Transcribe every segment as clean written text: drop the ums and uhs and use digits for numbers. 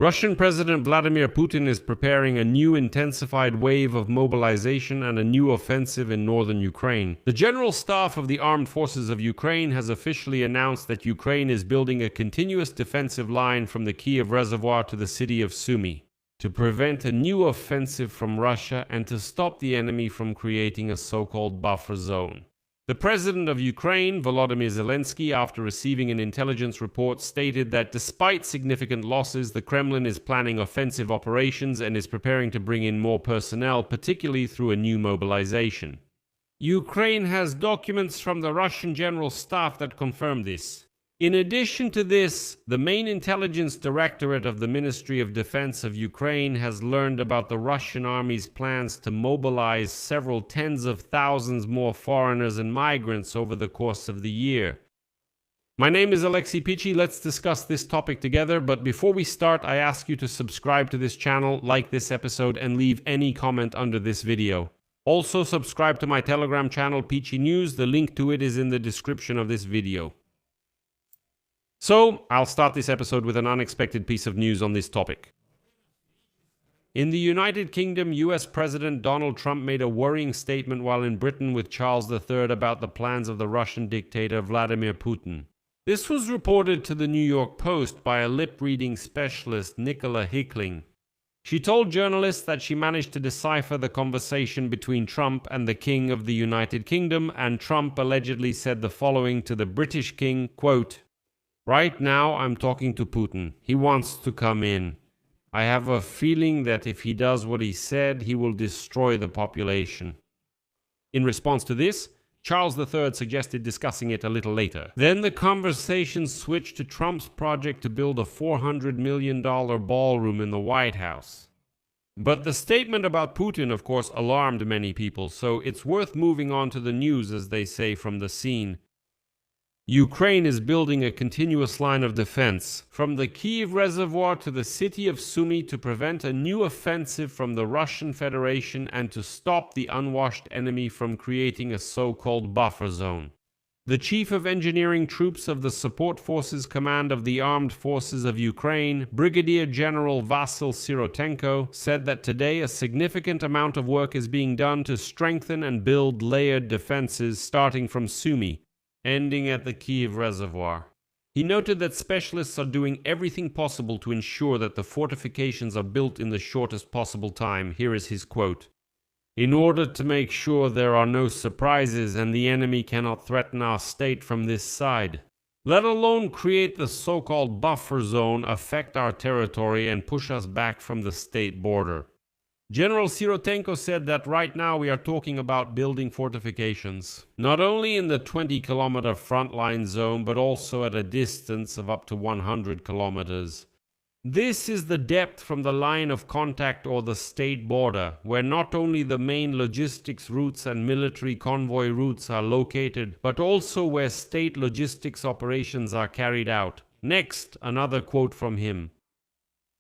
Russian President Vladimir Putin is preparing a new intensified wave of mobilization and a new offensive in northern Ukraine. The General Staff of the Armed Forces of Ukraine has officially announced that Ukraine is building a continuous defensive line from the Kyiv reservoir to the city of Sumy to prevent a new offensive from Russia and to stop the enemy from creating a so-called buffer zone. The president of Ukraine, Volodymyr Zelensky, after receiving an intelligence report, stated that despite significant losses, the Kremlin is planning offensive operations and is preparing to bring in more personnel, particularly through a new mobilization. Ukraine has documents from the Russian General Staff that confirm this. In addition to this, the main intelligence directorate of the Ministry of Defense of Ukraine has learned about the Russian army's plans to mobilize several tens of thousands more foreigners and migrants over the course of the year. My name is Alexei Pichi. Let's discuss this topic together, but before we start, I ask you to subscribe to this channel, like this episode, and leave any comment under this video. Also, subscribe to my Telegram channel, Pichi News. The link to it is in the description of this video. So, I'll start this episode with an unexpected piece of news on this topic. In the United Kingdom, US President Donald Trump made a worrying statement while in Britain with Charles III about the plans of the Russian dictator Vladimir Putin. This was reported to the New York Post by a lip-reading specialist, Nicola Hickling. She told journalists that she managed to decipher the conversation between Trump and the King of the United Kingdom, and Trump allegedly said the following to the British King, quote, "Right now, I'm talking to Putin. He wants to come in. I have a feeling that if he does what he said, he will destroy the population." In response to this, Charles III suggested discussing it a little later. Then the conversation switched to Trump's project to build a $400 million ballroom in the White House. But the statement about Putin, of course, alarmed many people, so it's worth moving on to the news, as they say, from the scene. Ukraine is building a continuous line of defense from the Kyiv reservoir to the city of Sumy to prevent a new offensive from the Russian Federation and to stop the unwashed enemy from creating a so-called buffer zone. The Chief of Engineering Troops of the Support Forces Command of the Armed Forces of Ukraine, Brigadier General Vasyl Sirotenko, said that today a significant amount of work is being done to strengthen and build layered defenses starting from Sumy, ending at the Kyiv reservoir. He noted that specialists are doing everything possible to ensure that the fortifications are built in the shortest possible time. Here is his quote. "In order to make sure there are no surprises and the enemy cannot threaten our state from this side, let alone create the so-called buffer zone, affect our territory, and push us back from the state border." General Sirotenko said that right now we are talking about building fortifications, not only in the 20-kilometer frontline zone, but also at a distance of up to 100 kilometers. This is the depth from the line of contact or the state border, where not only the main logistics routes and military convoy routes are located, but also where state logistics operations are carried out. Next, another quote from him.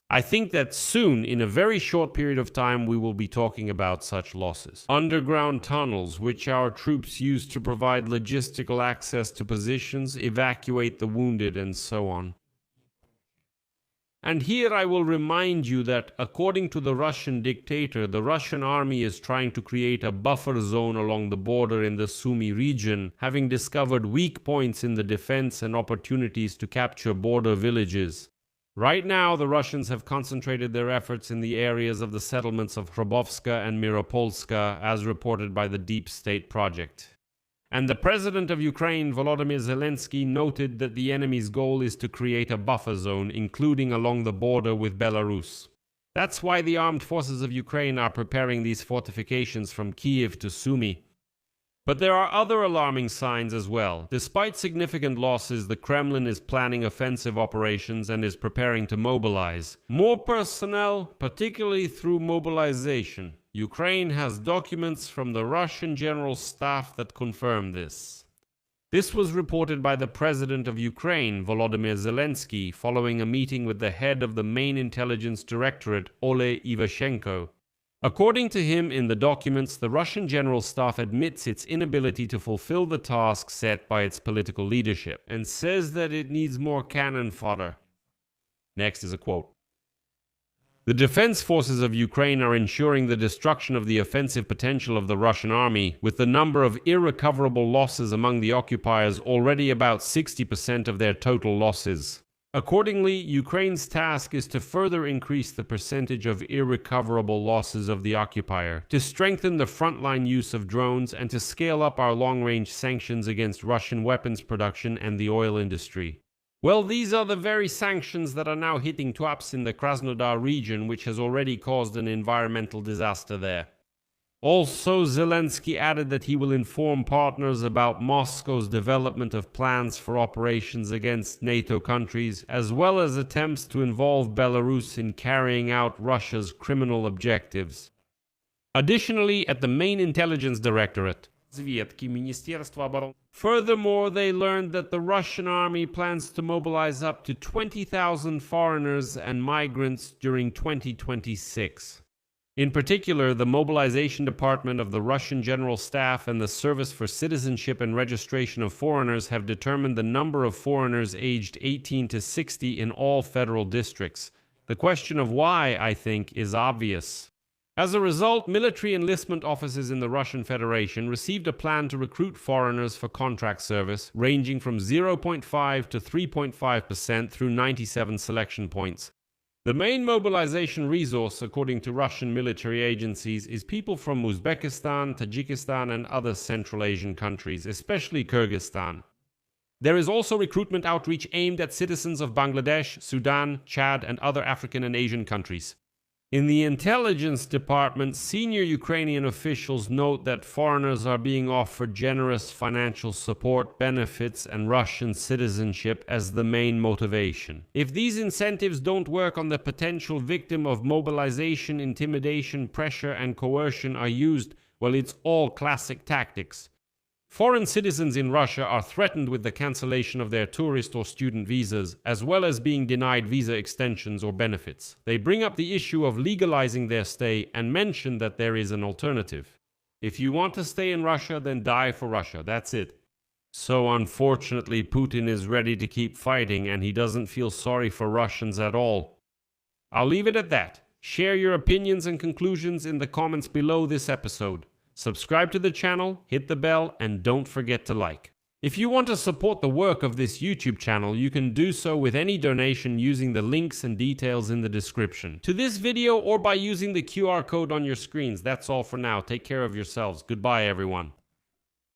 "I think that soon, in a very short period of time, we will be talking about such losses. Underground tunnels, which our troops use to provide logistical access to positions, evacuate the wounded, and so on." And here I will remind you that, according to the Russian dictator, the Russian army is trying to create a buffer zone along the border in the Sumy region, having discovered weak points in the defense and opportunities to capture border villages. Right now, the Russians have concentrated their efforts in the areas of the settlements of Hrabovska and Miropolska, as reported by the Deep State Project. And the president of Ukraine, Volodymyr Zelensky, noted that the enemy's goal is to create a buffer zone, including along the border with Belarus. That's why the armed forces of Ukraine are preparing these fortifications from Kyiv to Sumy. But there are other alarming signs as well. Despite significant losses, the Kremlin is planning offensive operations and is preparing to mobilize more personnel, particularly through mobilization. Ukraine has documents from the Russian General Staff that confirm this. This was reported by the President of Ukraine, Volodymyr Zelensky, following a meeting with the head of the main intelligence directorate, Ole Ivashenko. According to him, in the documents, the Russian General Staff admits its inability to fulfill the task set by its political leadership and says that it needs more cannon fodder. Next is a quote. The defense forces of Ukraine are ensuring the destruction of the offensive potential of the Russian army, with the number of irrecoverable losses among the occupiers already about 60% of their total losses. Accordingly, Ukraine's task is to further increase the percentage of irrecoverable losses of the occupier, to strengthen the frontline use of drones, and to scale up our long-range sanctions against Russian weapons production and the oil industry. Well, these are the very sanctions that are now hitting Tuapse in the Krasnodar region, which has already caused an environmental disaster there. Also, Zelensky added that he will inform partners about Moscow's development of plans for operations against NATO countries, as well as attempts to involve Belarus in carrying out Russia's criminal objectives. Additionally, at the main intelligence directorate, furthermore, they learned that the Russian army plans to mobilize up to 20,000 foreigners and migrants during 2026. In particular, the Mobilization Department of the Russian General Staff and the Service for Citizenship and Registration of Foreigners have determined the number of foreigners aged 18 to 60 in all federal districts. The question of why, I think, is obvious. As a result, military enlistment offices in the Russian Federation received a plan to recruit foreigners for contract service, ranging from 0.5 to 3.5% through 97 selection points. The main mobilization resource, according to Russian military agencies, is people from Uzbekistan, Tajikistan, and other Central Asian countries, especially Kyrgyzstan. There is also recruitment outreach aimed at citizens of Bangladesh, Sudan, Chad, and other African and Asian countries. In the intelligence department, senior Ukrainian officials note that foreigners are being offered generous financial support, benefits, and Russian citizenship as the main motivation. If these incentives don't work on the potential victim of mobilization, intimidation, pressure, and coercion are used, well, it's all classic tactics. Foreign citizens in Russia are threatened with the cancellation of their tourist or student visas, as well as being denied visa extensions or benefits. They bring up the issue of legalizing their stay and mention that there is an alternative. If you want to stay in Russia, then die for Russia. That's it. So unfortunately, Putin is ready to keep fighting, and he doesn't feel sorry for Russians at all. I'll leave it at that. Share your opinions and conclusions in the comments below this episode. Subscribe to the channel, hit the bell, and don't forget to like. If you want to support the work of this YouTube channel, you can do so with any donation using the links and details in the description to this video or by using the QR code on your screens. That's all for now. Take care of yourselves. Goodbye, everyone.